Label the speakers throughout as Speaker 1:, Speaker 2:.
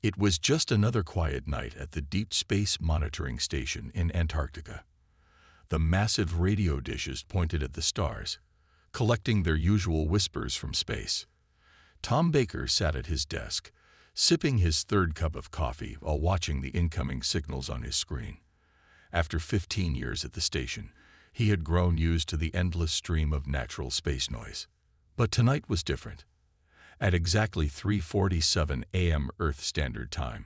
Speaker 1: It was just another quiet night at the Deep Space Monitoring Station in Antarctica. The massive radio dishes pointed at the stars, collecting their usual whispers from space. Tom Baker sat at his desk, sipping his third cup of coffee while watching the incoming signals on his screen. After 15 years at the station, he had grown used to the endless stream of natural space noise. But tonight was different. At exactly 3:47 a.m. Earth Standard Time,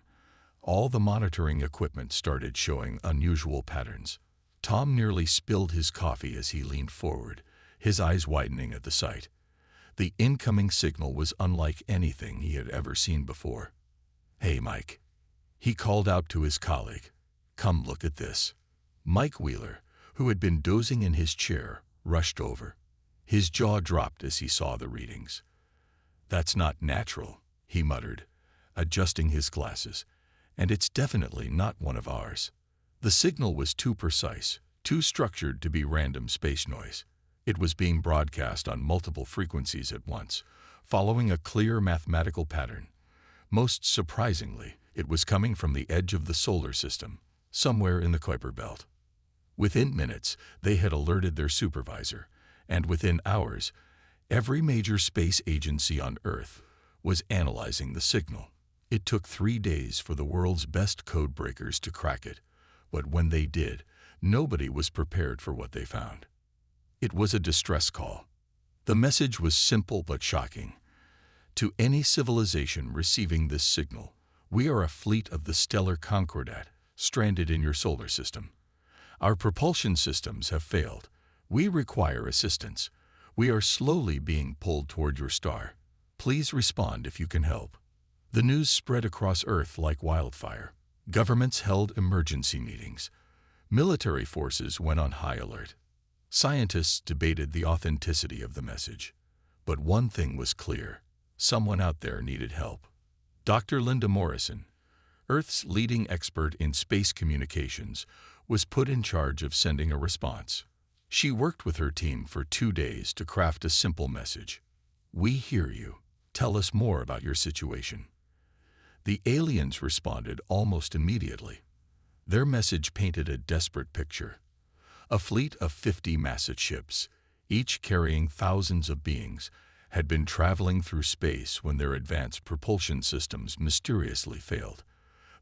Speaker 1: all the monitoring equipment started showing unusual patterns. Tom nearly spilled his coffee as he leaned forward, his eyes widening at the sight. The incoming signal was unlike anything he had ever seen before. "Hey, Mike," he called out to his colleague. "Come look at this." Mike Wheeler, who had been dozing in his chair, rushed over. His jaw dropped as he saw the readings. "That's not natural," he muttered, adjusting his glasses, "and it's definitely not one of ours." The signal was too precise, too structured to be random space noise. It was being broadcast on multiple frequencies at once, following a clear mathematical pattern. Most surprisingly, it was coming from the edge of the solar system, somewhere in the Kuiper Belt. Within minutes, they had alerted their supervisor, and within hours, every major space agency on Earth was analyzing the signal. It took 3 days for the world's best code breakers to crack it, but when they did, nobody was prepared for what they found. It was a distress call. The message was simple but shocking. "To any civilization receiving this signal, we are a fleet of the stellar Concordat, stranded in your solar system. Our propulsion systems have failed. We require assistance. We are slowly being pulled toward your star. Please respond if you can help." The news spread across Earth like wildfire. Governments held emergency meetings. Military forces went on high alert. Scientists debated the authenticity of the message. But one thing was clear: someone out there needed help. Dr. Linda Morrison, Earth's leading expert in space communications, was put in charge of sending a response. She worked with her team for 2 days to craft a simple message. "We hear you. Tell us more about your situation." The aliens responded almost immediately. Their message painted a desperate picture. A fleet of 50 massive ships, each carrying thousands of beings, had been traveling through space when their advanced propulsion systems mysteriously failed.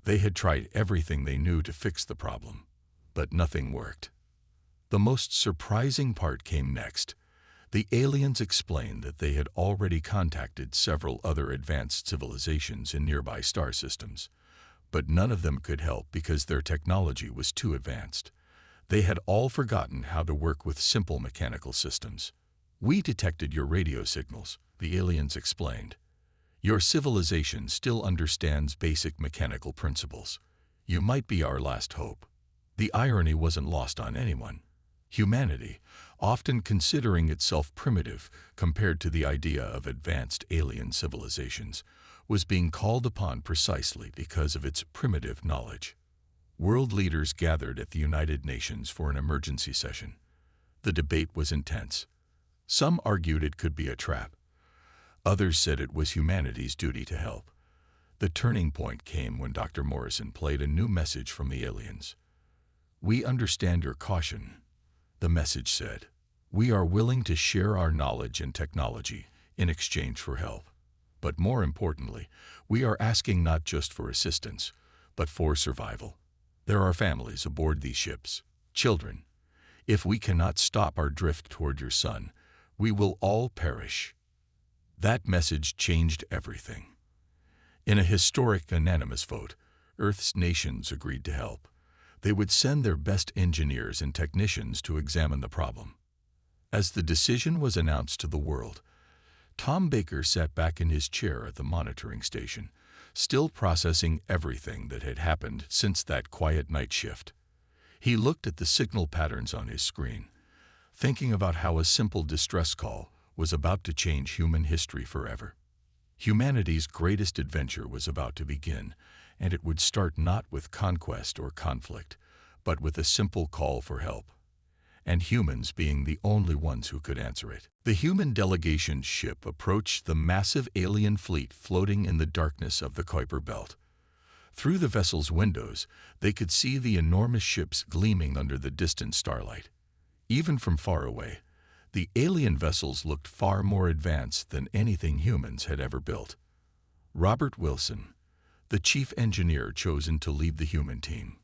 Speaker 1: They had tried everything they knew to fix the problem, but nothing worked. The most surprising part came next. The aliens explained that they had already contacted several other advanced civilizations in nearby star systems, but none of them could help because their technology was too advanced. They had all forgotten how to work with simple mechanical systems. "We detected your radio signals," the aliens explained. "Your civilization still understands basic mechanical principles. You might be our last hope." The irony wasn't lost on anyone. Humanity, often considering itself primitive compared to the idea of advanced alien civilizations, was being called upon precisely because of its primitive knowledge. World leaders gathered at the United Nations for an emergency session. The debate was intense. Some argued it could be a trap. Others said it was humanity's duty to help. The turning point came when Dr. Morrison played a new message from the aliens. "We understand your caution," the message said. "We are willing to share our knowledge and technology in exchange for help. But more importantly, we are asking not just for assistance, but for survival. There are families aboard these ships, children. If we cannot stop our drift toward your sun, we will all perish." That message changed everything. In a historic unanimous vote, Earth's nations agreed to help. They would send their best engineers and technicians to examine the problem. As the decision was announced to the world, Tom Baker sat back in his chair at the monitoring station, still processing everything that had happened since that quiet night shift. He looked at the signal patterns on his screen, thinking about how a simple distress call was about to change human history forever. Humanity's greatest adventure was about to begin, and it would start not with conquest or conflict, but with a simple call for help. And humans being the only ones who could answer it. The human delegation's ship approached the massive alien fleet floating in the darkness of the Kuiper Belt. Through the vessel's windows, they could see the enormous ships gleaming under the distant starlight. Even from far away, the alien vessels looked far more advanced than anything humans had ever built. Robert Wilson, the chief engineer chosen to lead the human team,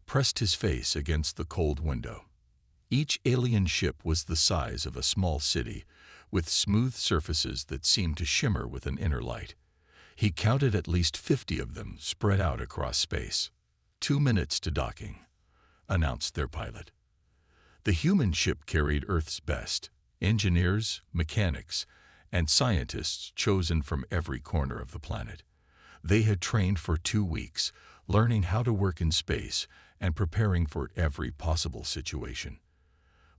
Speaker 1: pressed his face against the cold window. Each alien ship was the size of a small city, with smooth surfaces that seemed to shimmer with an inner light. He counted at least 50 of them spread out across space. 2 minutes to docking, announced their pilot. The human ship carried Earth's best, engineers, mechanics, and scientists chosen from every corner of the planet. They had trained for 2 weeks, learning how to work in space and preparing for every possible situation.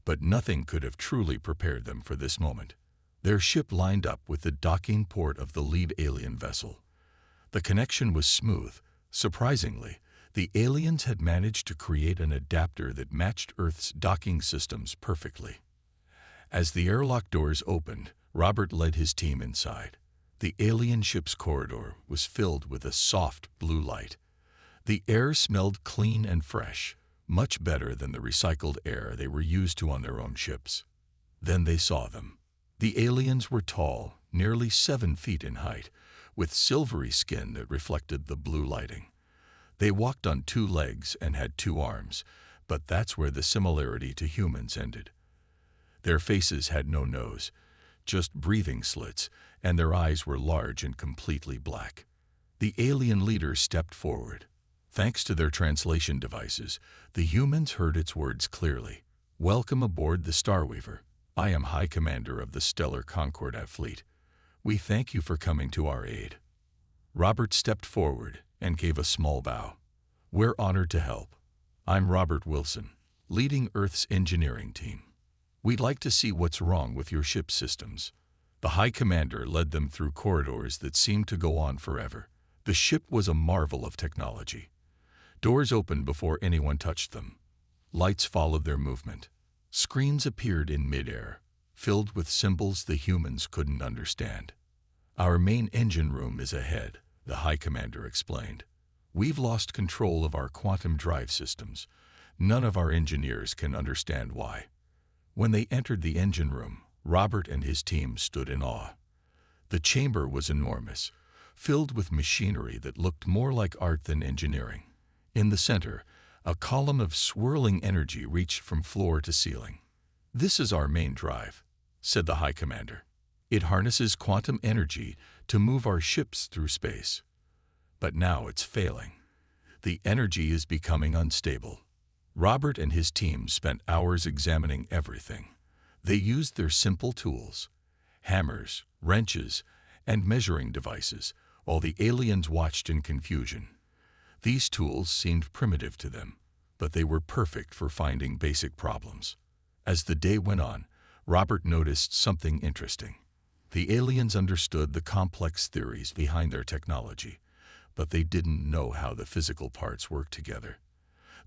Speaker 1: But nothing could have truly prepared them for this moment. Their ship lined up with the docking port of the lead alien vessel. The connection was smooth. Surprisingly, the aliens had managed to create an adapter that matched Earth's docking systems perfectly. As the airlock doors opened, Robert led his team inside. The alien ship's corridor was filled with a soft blue light. The air smelled clean and fresh, much better than the recycled air they were used to on their own ships. Then they saw them. The aliens were tall, nearly 7 feet in height, with silvery skin that reflected the blue lighting. They walked on 2 legs and had 2 arms, but that's where the similarity to humans ended. Their faces had no nose, just breathing slits, and their eyes were large and completely black. The alien leader stepped forward. Thanks to their translation devices, the humans heard its words clearly. "Welcome aboard the Starweaver. I am High Commander of the Stellar Concordat Fleet. We thank you for coming to our aid." Robert stepped forward and gave a small bow. "We're honored to help. I'm Robert Wilson, leading Earth's engineering team. We'd like to see what's wrong with your ship's systems." The High Commander led them through corridors that seemed to go on forever. The ship was a marvel of technology. Doors opened before anyone touched them. Lights followed their movement. Screens appeared in midair, filled with symbols the humans couldn't understand. "Our main engine room is ahead," the High Commander explained. "We've lost control of our quantum drive systems. None of our engineers can understand why." When they entered the engine room, Robert and his team stood in awe. The chamber was enormous, filled with machinery that looked more like art than engineering. In the center, a column of swirling energy reached from floor to ceiling. "This is our main drive," said the High Commander. "It harnesses quantum energy to move our ships through space. But now it's failing. The energy is becoming unstable." Robert and his team spent hours examining everything. They used their simple tools, hammers, wrenches, and measuring devices, while the aliens watched in confusion. These tools seemed primitive to them, but they were perfect for finding basic problems. As the day went on, Robert noticed something interesting. The aliens understood the complex theories behind their technology, but they didn't know how the physical parts worked together.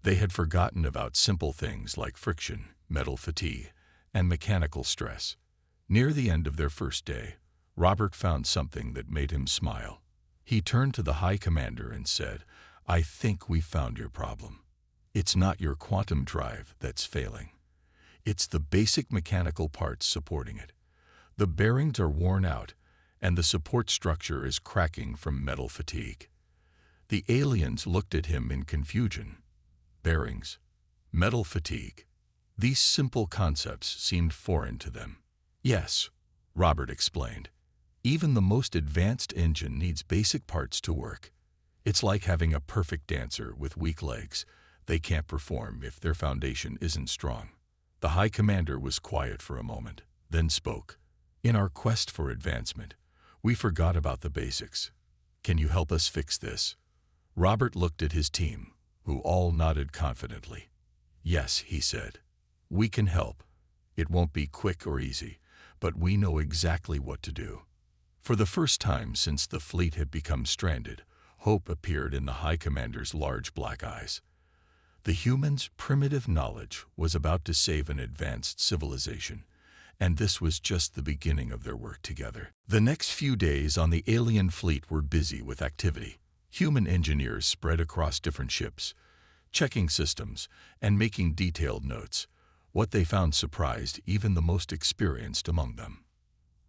Speaker 1: They had forgotten about simple things like friction, metal fatigue, and mechanical stress. Near the end of their first day, Robert found something that made him smile. He turned to the High Commander and said, "I think we found your problem. It's not your quantum drive that's failing. It's the basic mechanical parts supporting it. The bearings are worn out, and the support structure is cracking from metal fatigue." The aliens looked at him in confusion. Bearings, metal fatigue. These simple concepts seemed foreign to them. "Yes," Robert explained. "Even the most advanced engine needs basic parts to work. It's like having a perfect dancer with weak legs. They can't perform if their foundation isn't strong." The High Commander was quiet for a moment, then spoke. "In our quest for advancement, we forgot about the basics. Can you help us fix this?" Robert looked at his team, who all nodded confidently. "Yes," he said. "We can help. It won't be quick or easy, but we know exactly what to do." For the first time since the fleet had become stranded, hope appeared in the High Commander's large black eyes. The humans' primitive knowledge was about to save an advanced civilization, and this was just the beginning of their work together. The next few days on the alien fleet were busy with activity. Human engineers spread across different ships, checking systems and making detailed notes. What they found surprised even the most experienced among them.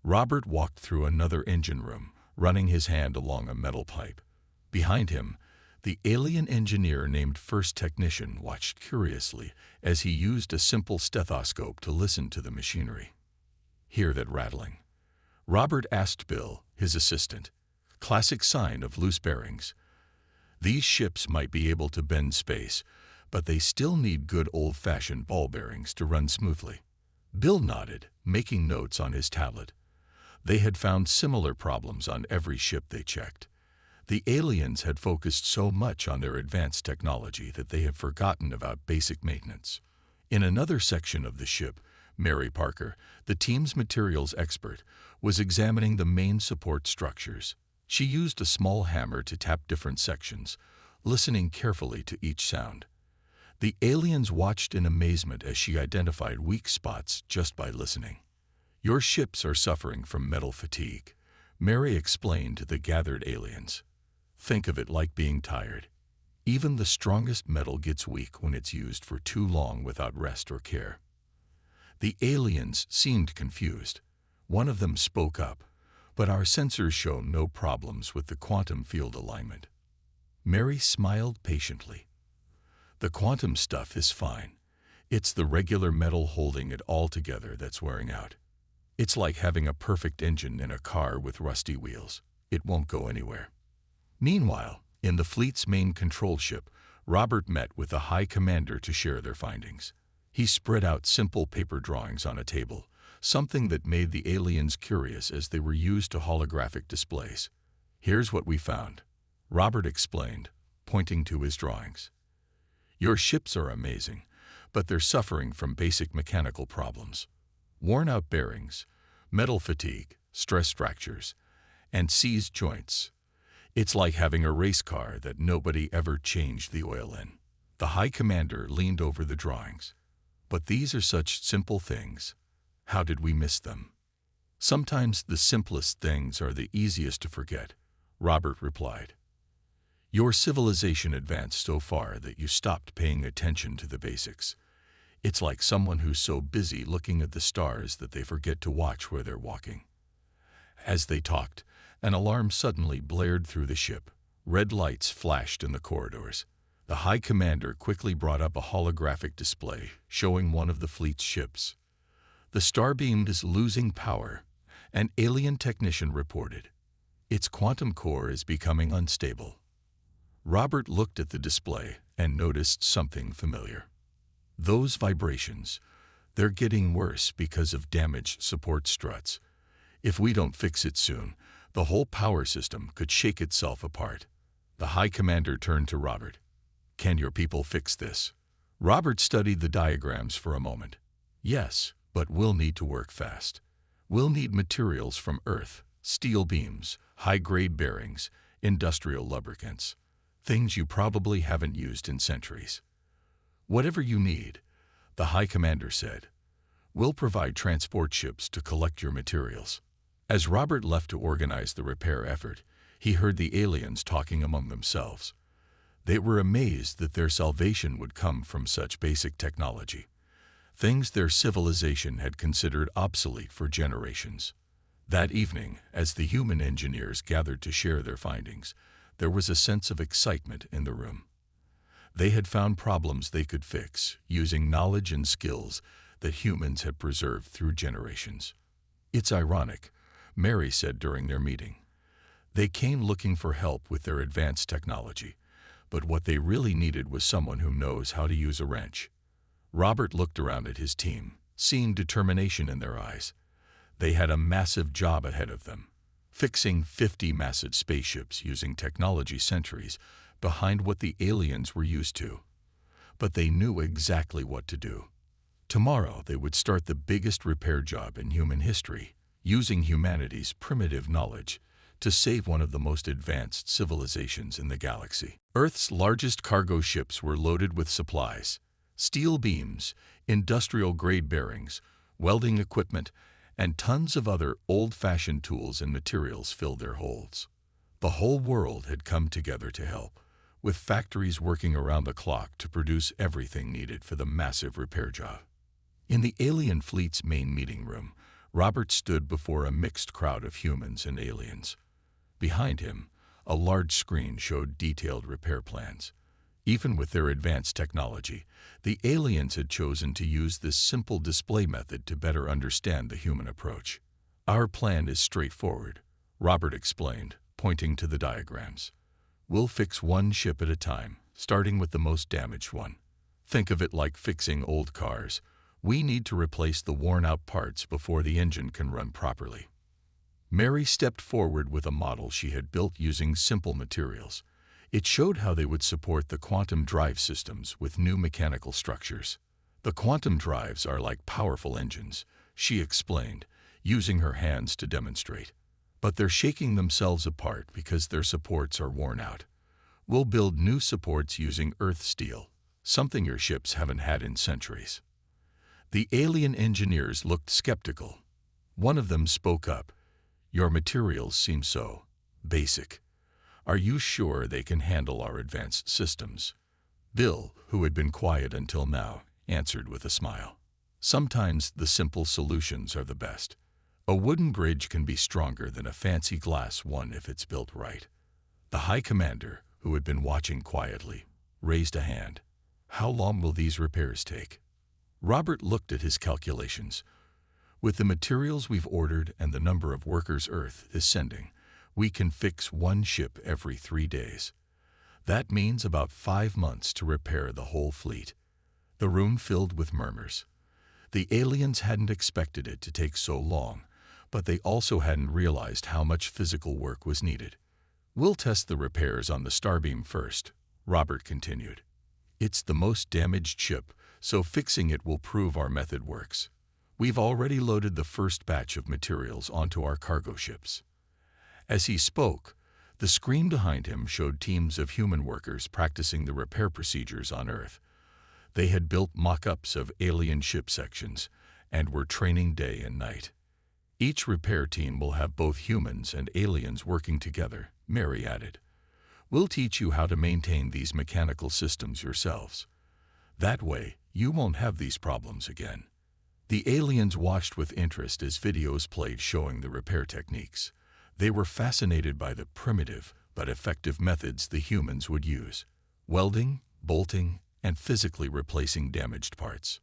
Speaker 1: Robert walked through another engine room, running his hand along a metal pipe. Behind him, the alien engineer named First Technician watched curiously as he used a simple stethoscope to listen to the machinery. Hear that rattling? Robert asked Bill, his assistant. Classic sign of loose bearings. These ships might be able to bend space, but they still need good old-fashioned ball bearings to run smoothly. Bill nodded, making notes on his tablet. They had found similar problems on every ship they checked. The aliens had focused so much on their advanced technology that they had forgotten about basic maintenance. In another section of the ship, Mary Parker, the team's materials expert, was examining the main support structures. She used a small hammer to tap different sections, listening carefully to each sound. The aliens watched in amazement as she identified weak spots just by listening. Your ships are suffering from metal fatigue, Mary explained to the gathered aliens. Think of it like being tired. Even the strongest metal gets weak when it's used for too long without rest or care. The aliens seemed confused. One of them spoke up, but our sensors show no problems with the quantum field alignment. Mary smiled patiently. The quantum stuff is fine. It's the regular metal holding it all together that's wearing out. It's like having a perfect engine in a car with rusty wheels. It won't go anywhere. Meanwhile, in the fleet's main control ship, Robert met with the High Commander to share their findings. He spread out simple paper drawings on a table, something that made the aliens curious as they were used to holographic displays. Here's what we found, Robert explained, pointing to his drawings. Your ships are amazing, but they're suffering from basic mechanical problems. Worn-out bearings, metal fatigue, stress fractures, and seized joints. It's like having a race car that nobody ever changed the oil in. The High Commander leaned over the drawings. But these are such simple things. How did we miss them? Sometimes the simplest things are the easiest to forget, Robert replied. Your civilization advanced so far that you stopped paying attention to the basics. It's like someone who's so busy looking at the stars that they forget to watch where they're walking. As they talked, an alarm suddenly blared through the ship. Red lights flashed in the corridors. The High Commander quickly brought up a holographic display showing one of the fleet's ships. The starbeam is losing power, an alien technician reported. Its quantum core is becoming unstable. Robert looked at the display and noticed something familiar. Those vibrations, they're getting worse because of damaged support struts. If we don't fix it soon, the whole power system could shake itself apart. The High Commander turned to Robert. Can your people fix this? Robert studied the diagrams for a moment. Yes, but we'll need to work fast. We'll need materials from Earth, steel beams, high-grade bearings, industrial lubricants, things you probably haven't used in centuries. Whatever you need, the High Commander said. We'll provide transport ships to collect your materials. As Robert left to organize the repair effort, he heard the aliens talking among themselves. They were amazed that their salvation would come from such basic technology, things their civilization had considered obsolete for generations. That evening, as the human engineers gathered to share their findings, there was a sense of excitement in the room. They had found problems they could fix using knowledge and skills that humans had preserved through generations. It's ironic, Mary said during their meeting. They came looking for help with their advanced technology, but what they really needed was someone who knows how to use a wrench. Robert looked around at his team, seeing determination in their eyes. They had a massive job ahead of them, fixing 50 massive spaceships using technology centuries behind what the aliens were used to. But they knew exactly what to do. Tomorrow they would start the biggest repair job in human history, using humanity's primitive knowledge to save one of the most advanced civilizations in the galaxy. Earth's largest cargo ships were loaded with supplies, steel beams, industrial-grade bearings, welding equipment, and tons of other old-fashioned tools and materials filled their holds. The whole world had come together to help, with factories working around the clock to produce everything needed for the massive repair job. In the alien fleet's main meeting room, Robert stood before a mixed crowd of humans and aliens. Behind him, a large screen showed detailed repair plans. Even with their advanced technology, the aliens had chosen to use this simple display method to better understand the human approach. "Our plan is straightforward," Robert explained, pointing to the diagrams. "We'll fix one ship at a time, starting with the most damaged one. Think of it like fixing old cars. We need to replace the worn-out parts before the engine can run properly." Mary stepped forward with a model she had built using simple materials. It showed how they would support the quantum drive systems with new mechanical structures. "The quantum drives are like powerful engines," she explained, using her hands to demonstrate. "But they're shaking themselves apart because their supports are worn out. We'll build new supports using Earth steel, something your ships haven't had in centuries." The alien engineers looked skeptical. One of them spoke up. "Your materials seem so basic. Are you sure they can handle our advanced systems?" Bill, who had been quiet until now, answered with a smile. "Sometimes the simple solutions are the best. A wooden bridge can be stronger than a fancy glass one if it's built right." The High Commander, who had been watching quietly, raised a hand. "How long will these repairs take?" Robert looked at his calculations. "With the materials we've ordered and the number of workers Earth is sending, we can fix one ship every 3 days. That means about 5 months to repair the whole fleet." The room filled with murmurs. The aliens hadn't expected it to take so long, but they also hadn't realized how much physical work was needed. "We'll test the repairs on the Starbeam first," Robert continued. "It's the most damaged ship, so fixing it will prove our method works. We've already loaded the first batch of materials onto our cargo ships." As he spoke, the screen behind him showed teams of human workers practicing the repair procedures on Earth. They had built mock-ups of alien ship sections and were training day and night. "Each repair team will have both humans and aliens working together," Mary added. "We'll teach you how to maintain these mechanical systems yourselves. That way, you won't have these problems again." The aliens watched with interest as videos played showing the repair techniques. They were fascinated by the primitive but effective methods the humans would use: welding, bolting, and physically replacing damaged parts.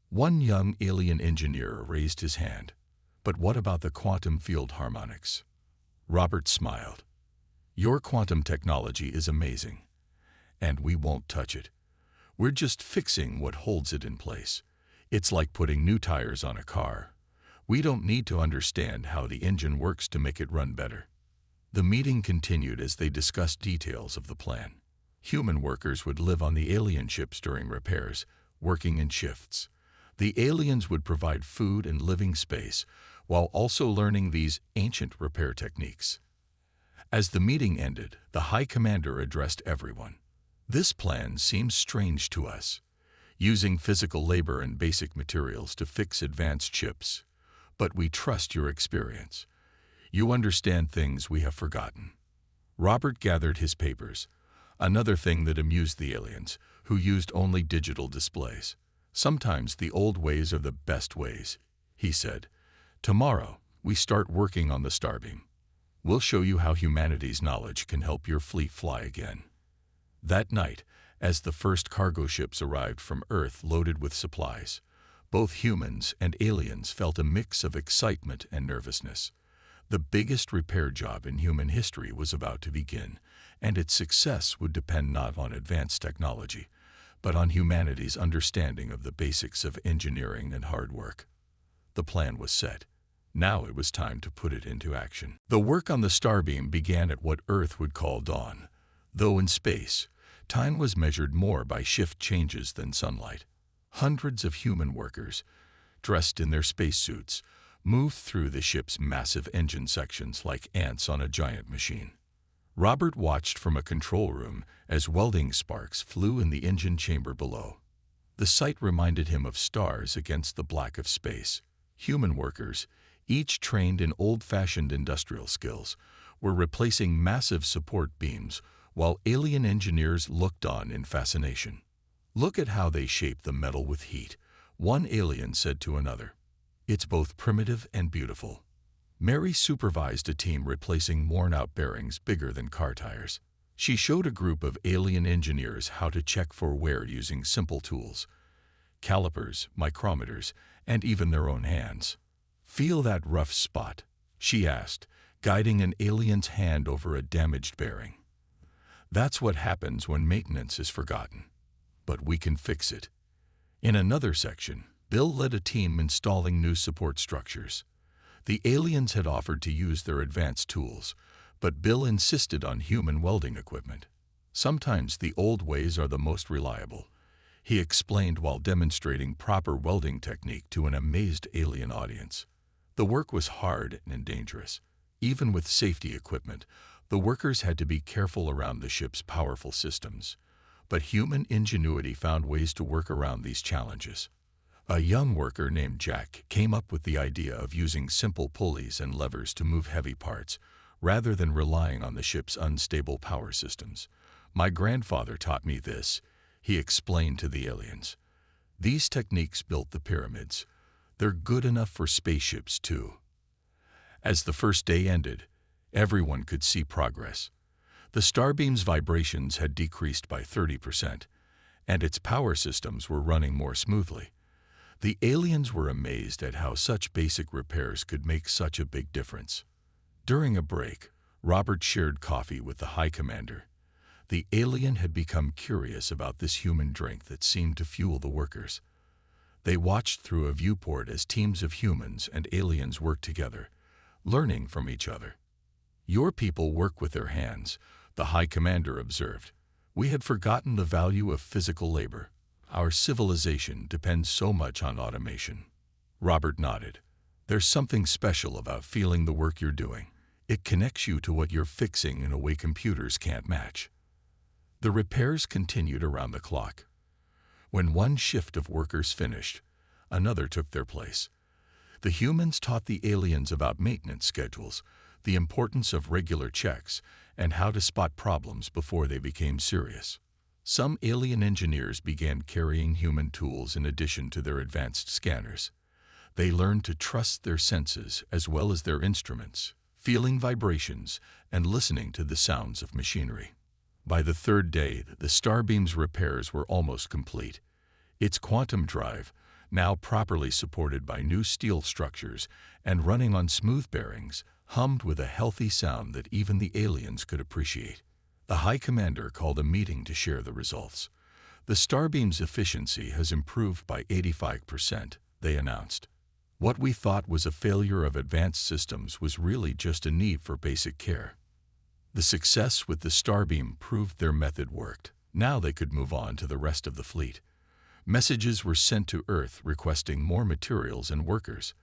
Speaker 1: One young alien engineer raised his hand. "But what about the quantum field harmonics?" Robert smiled. "Your quantum technology is amazing, and we won't touch it. We're just fixing what holds it in place. It's like putting new tires on a car. We don't need to understand how the engine works to make it run better." The meeting continued as they discussed details of the plan. Human workers would live on the alien ships during repairs, working in shifts. The aliens would provide food and living space, while also learning these ancient repair techniques. As the meeting ended, the High Commander addressed everyone. "This plan seems strange to us, using physical labor and basic materials to fix advanced ships. But we trust your experience. You understand things we have forgotten." Robert gathered his papers. Another thing that amused the aliens, who used only digital displays. "Sometimes the old ways are the best ways," he said. "Tomorrow, we start working on the Starbeam. We'll show you how humanity's knowledge can help your fleet fly again." That night, as the first cargo ships arrived from Earth loaded with supplies, both humans and aliens felt a mix of excitement and nervousness. The biggest repair job in human history was about to begin, and its success would depend not on advanced technology, but on humanity's understanding of the basics of engineering and hard work. The plan was set. Now it was time to put it into action. The work on the Starbeam began at what Earth would call dawn, though in space, time was measured more by shift changes than sunlight. Hundreds of human workers, dressed in their spacesuits, moved through the ship's massive engine sections like ants on a giant machine. Robert watched from a control room as welding sparks flew in the engine chamber below. The sight reminded him of stars against the black of space. Human workers, each trained in old-fashioned industrial skills, were replacing massive support beams while alien engineers looked on in fascination. "Look at how they shape the metal with heat," one alien said to another. "It's both primitive and beautiful." Mary supervised a team replacing worn-out bearings bigger than car tires. She showed a group of alien engineers how to check for wear using simple tools: calipers, micrometers, and even their own hands. "Feel that rough spot?" she asked, guiding an alien's hand over a damaged bearing. "That's what happens when maintenance is forgotten. But we can fix it." In another section, Bill led a team installing new support structures. The aliens had offered to use their advanced tools, but Bill insisted on human welding equipment. "Sometimes the old ways are the most reliable," he explained while demonstrating proper welding technique to an amazed alien audience. The work was hard and dangerous. Even with safety equipment, the workers had to be careful around the ship's powerful systems. But human ingenuity found ways to work around these challenges. A young worker named Jack came up with the idea of using simple pulleys and levers to move heavy parts, rather than relying on the ship's unstable power systems. "My grandfather taught me this," he explained to the aliens. "These techniques built the pyramids. They're good enough for spaceships, too." As the first day ended, everyone could see progress. The starbeam's vibrations had decreased by 30%, and its power systems were running more smoothly. The aliens were amazed at how such basic repairs could make such a big difference. During a break, Robert shared coffee with the High Commander. The alien had become curious about this human drink that seemed to fuel the workers. They watched through a viewport as teams of humans and aliens worked together, learning from each other. "Your people work with their hands," the High Commander observed. "We had forgotten the value of physical labor. Our civilization depends so much on automation." Robert nodded. "There's something special about feeling the work you're doing. It connects you to what you're fixing in a way computers can't match." The repairs continued around the clock. When one shift of workers finished, another took their place. The humans taught the aliens about maintenance schedules, the importance of regular checks, and how to spot problems before they became serious. Some alien engineers began carrying human tools in addition to their advanced scanners. They learned to trust their senses as well as their instruments, feeling vibrations and listening to the sounds of machinery. By the third day, the starbeam's repairs were almost complete. Its quantum drive, now properly supported by new steel structures and running on smooth bearings, hummed with a healthy sound that even the aliens could appreciate. The High Commander called a meeting to share the results. "The starbeam's efficiency has improved by 85%, they announced. "What we thought was a failure of advanced systems was really just a need for basic care." The success with the starbeam proved their method worked. Now they could move on to the rest of the fleet. Messages were sent to Earth requesting more materials and workers.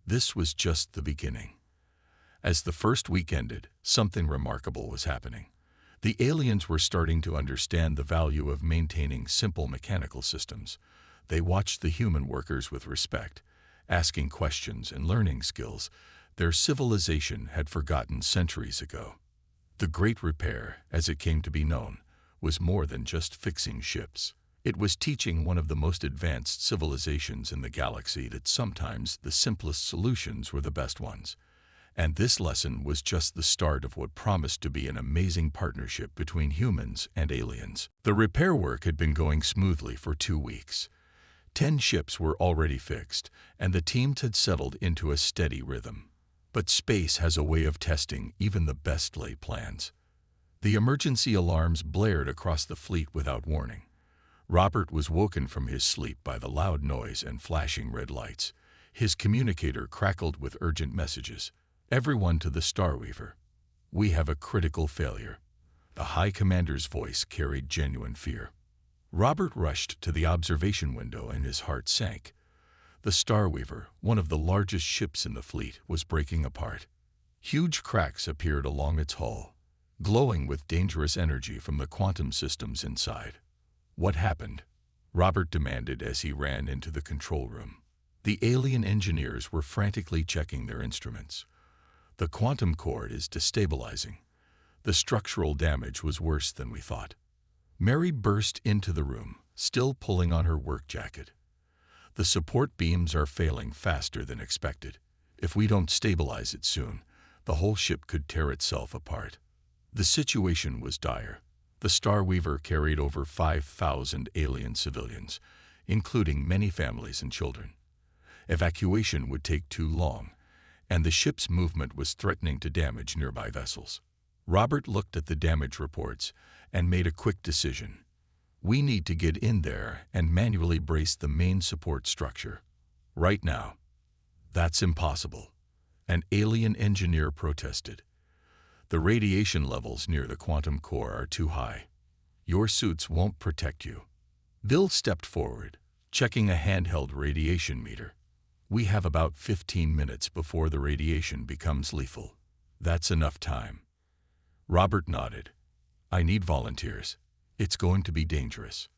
Speaker 1: This was just the beginning. As the first week ended, something remarkable was happening. The aliens were starting to understand the value of maintaining simple mechanical systems. They watched the human workers with respect, asking questions and learning skills their civilization had forgotten centuries ago. The Great Repair, as it came to be known, was more than just fixing ships. It was teaching one of the most advanced civilizations in the galaxy that sometimes the simplest solutions were the best ones. And this lesson was just the start of what promised to be an amazing partnership between humans and aliens. The repair work had been going smoothly for 2 weeks. 10 ships were already fixed, and the teams had settled into a steady rhythm. But space has a way of testing even the best laid plans. The emergency alarms blared across the fleet without warning. Robert was woken from his sleep by the loud noise and flashing red lights. His communicator crackled with urgent messages. "Everyone to the Starweaver. We have a critical failure." The High Commander's voice carried genuine fear. Robert rushed to the observation window and his heart sank. The Starweaver, one of the largest ships in the fleet, was breaking apart. Huge cracks appeared along its hull, glowing with dangerous energy from the quantum systems inside. "What happened?" Robert demanded as he ran into the control room. The alien engineers were frantically checking their instruments. The quantum cord is destabilizing. The structural damage was worse than we thought. Mary burst into the room, still pulling on her work jacket. The support beams are failing faster than expected. If we don't stabilize it soon, the whole ship could tear itself apart. The situation was dire. The Star Weaver carried over 5,000 alien civilians, including many families and children. Evacuation would take too long, and the ship's movement was threatening to damage nearby vessels. Robert looked at the damage reports and made a quick decision. We need to get in there and manually brace the main support structure. Right now. That's impossible. An alien engineer protested. The radiation levels near the quantum core are too high. Your suits won't protect you. Bill stepped forward, checking a handheld radiation meter. We have about 15 minutes before the radiation becomes lethal. That's enough time. Robert nodded. I need volunteers. It's going to be dangerous.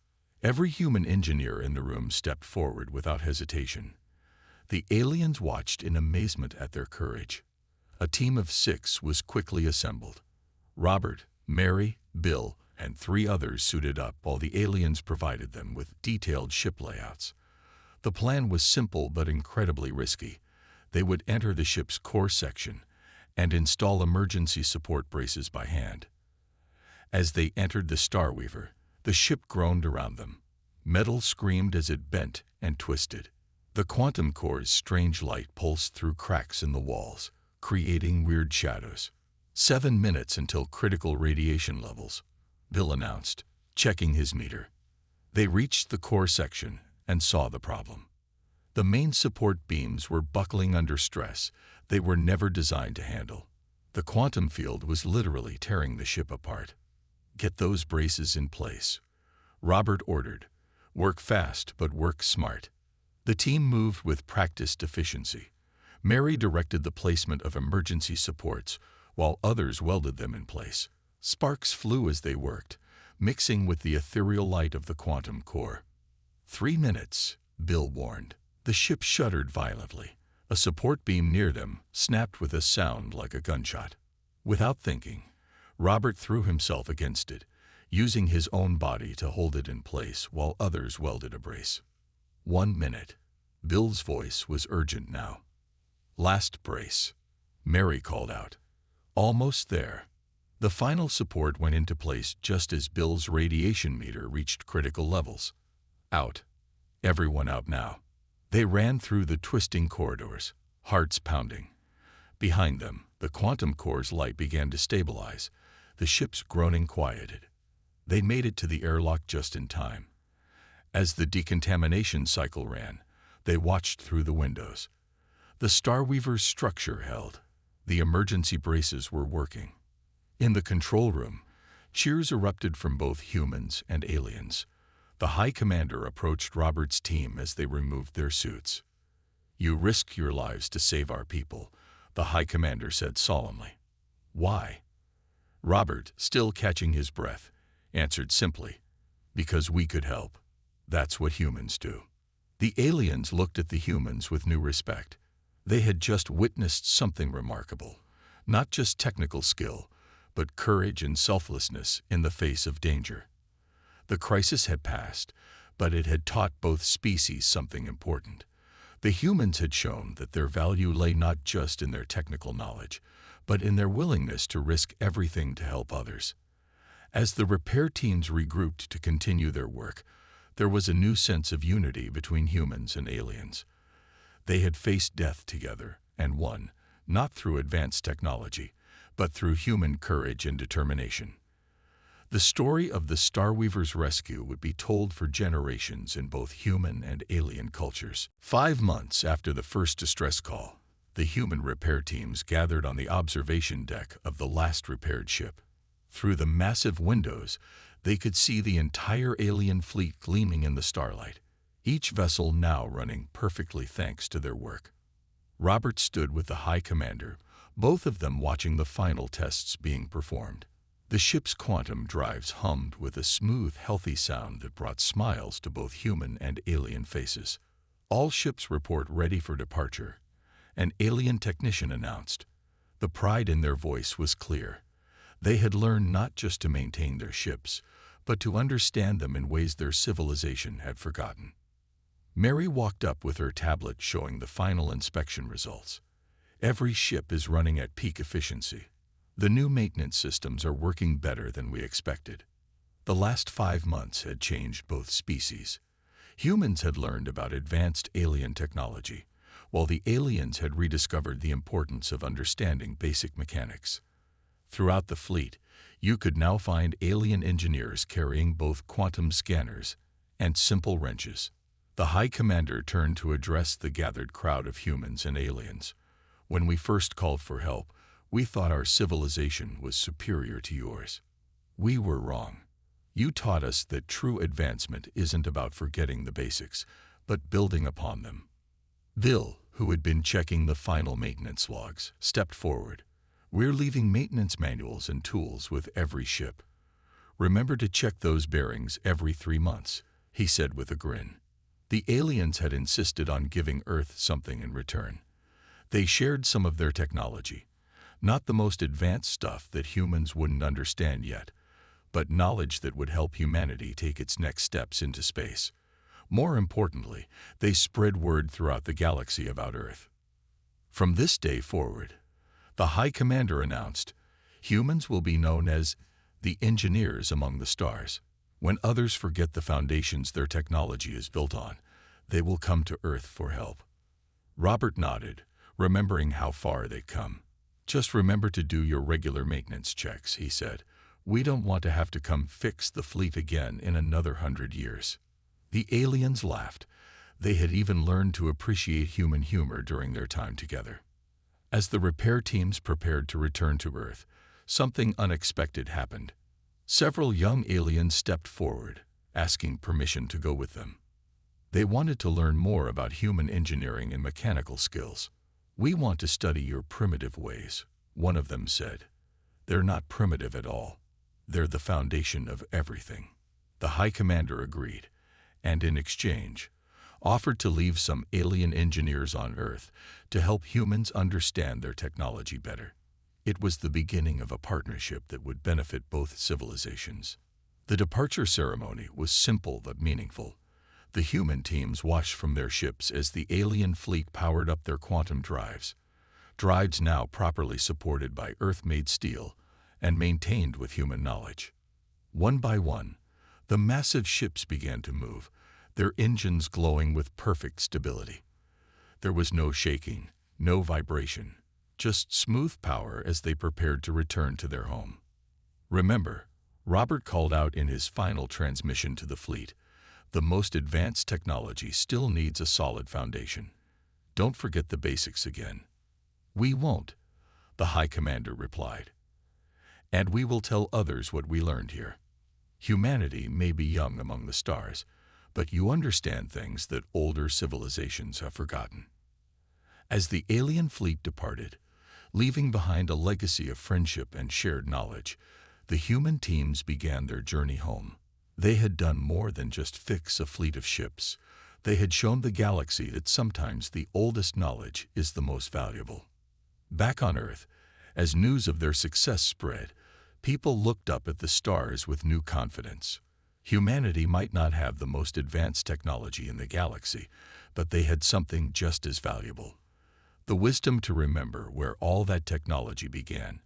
Speaker 1: Every human engineer in the room stepped forward without hesitation. The aliens watched in amazement at their courage. A team of 6 was quickly assembled. Robert, Mary, Bill, and 3 others suited up while the aliens provided them with detailed ship layouts. The plan was simple but incredibly risky. They would enter the ship's core section and install emergency support braces by hand. As they entered the Star Weaver, the ship groaned around them. Metal screamed as it bent and twisted. The quantum core's strange light pulsed through cracks in the walls, creating weird shadows. 7 minutes until critical radiation levels, Bill announced, checking his meter. They reached the core section and saw the problem. The main support beams were buckling under stress they were never designed to handle. The quantum field was literally tearing the ship apart. Get those braces in place, Robert ordered. Work fast, but work smart. The team moved with practiced efficiency. Mary directed the placement of emergency supports, while others welded them in place. Sparks flew as they worked, mixing with the ethereal light of the quantum core. 3 minutes, Bill warned. The ship shuddered violently. A support beam near them snapped with a sound like a gunshot. Without thinking, Robert threw himself against it, using his own body to hold it in place while others welded a brace. 1 minute. Bill's voice was urgent now. Last brace, Mary called out. Almost there. The final support went into place just as Bill's radiation meter reached critical levels. Out. Everyone out now. They ran through the twisting corridors, hearts pounding. Behind them, the quantum core's light began to stabilize. The ship's groaning quieted. They made it to the airlock just in time. As the decontamination cycle ran, they watched through the windows. The Star Weaver's structure held. The emergency braces were working. In the control room, cheers erupted from both humans and aliens. The High Commander approached Robert's team as they removed their suits. You risk your lives to save our people, the High Commander said solemnly. Why? Robert, still catching his breath, answered simply, because we could help. That's what humans do. The aliens looked at the humans with new respect. They had just witnessed something remarkable, not just technical skill, but courage and selflessness in the face of danger. The crisis had passed, but it had taught both species something important. The humans had shown that their value lay not just in their technical knowledge, but in their willingness to risk everything to help others. As the repair teams regrouped to continue their work, there was a new sense of unity between humans and aliens. They had faced death together and won, not through advanced technology, but through human courage and determination. The story of the Star Weaver's rescue would be told for generations in both human and alien cultures. 5 months after the first distress call, the human repair teams gathered on the observation deck of the last repaired ship. Through the massive windows, they could see the entire alien fleet gleaming in the starlight, each vessel now running perfectly thanks to their work. Robert stood with the High Commander, both of them watching the final tests being performed. The ship's quantum drives hummed with a smooth, healthy sound that brought smiles to both human and alien faces. All ships report ready for departure, an alien technician announced. The pride in their voice was clear. They had learned not just to maintain their ships, but to understand them in ways their civilization had forgotten. Mary walked up with her tablet showing the final inspection results. Every ship is running at peak efficiency. The new maintenance systems are working better than we expected. The last 5 months had changed both species. Humans had learned about advanced alien technology, while the aliens had rediscovered the importance of understanding basic mechanics. Throughout the fleet, you could now find alien engineers carrying both quantum scanners and simple wrenches. The High Commander turned to address the gathered crowd of humans and aliens. When we first called for help, we thought our civilization was superior to yours. We were wrong. You taught us that true advancement isn't about forgetting the basics, but building upon them. Bill, who had been checking the final maintenance logs, stepped forward. We're leaving maintenance manuals and tools with every ship. Remember to check those bearings every 3 months, he said with a grin. The aliens had insisted on giving Earth something in return. They shared some of their technology, not the most advanced stuff that humans wouldn't understand yet, but knowledge that would help humanity take its next steps into space. More importantly, they spread word throughout the galaxy about Earth. From this day forward, the High Commander announced, humans will be known as the engineers among the stars. When others forget the foundations their technology is built on, they will come to Earth for help. Robert nodded, remembering how far they'd come. Just remember to do your regular maintenance checks, he said. We don't want to have to come fix the fleet again in another 100 years. The aliens laughed. They had even learned to appreciate human humor during their time together. As the repair teams prepared to return to Earth, something unexpected happened. Several young aliens stepped forward, asking permission to go with them. They wanted to learn more about human engineering and mechanical skills. We want to study your primitive ways, one of them said. They're not primitive at all. They're the foundation of everything. The High Commander agreed, and in exchange, offered to leave some alien engineers on Earth to help humans understand their technology better. It was the beginning of a partnership that would benefit both civilizations. The departure ceremony was simple but meaningful. The human teams watched from their ships as the alien fleet powered up their quantum drives now properly supported by Earth-made steel and maintained with human knowledge. One by one, the massive ships began to move, their engines glowing with perfect stability. There was no shaking, no vibration, just smooth power as they prepared to return to their home. Remember, Robert called out in his final transmission to the fleet, the most advanced technology still needs a solid foundation. Don't forget the basics again. We won't, the High Commander replied. And we will tell others what we learned here. Humanity may be young among the stars, but you understand things that older civilizations have forgotten. As the alien fleet departed, leaving behind a legacy of friendship and shared knowledge, the human teams began their journey home. They had done more than just fix a fleet of ships. They had shown the galaxy that sometimes the oldest knowledge is the most valuable. Back on Earth, as news of their success spread, people looked up at the stars with new confidence. Humanity might not have the most advanced technology in the galaxy, but they had something just as valuable. The wisdom to remember where all that technology began,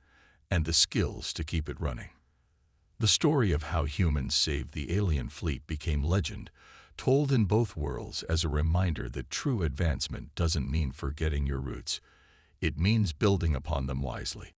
Speaker 1: and the skills to keep it running. The story of how humans saved the alien fleet became legend, told in both worlds as a reminder that true advancement doesn't mean forgetting your roots. It means building upon them wisely.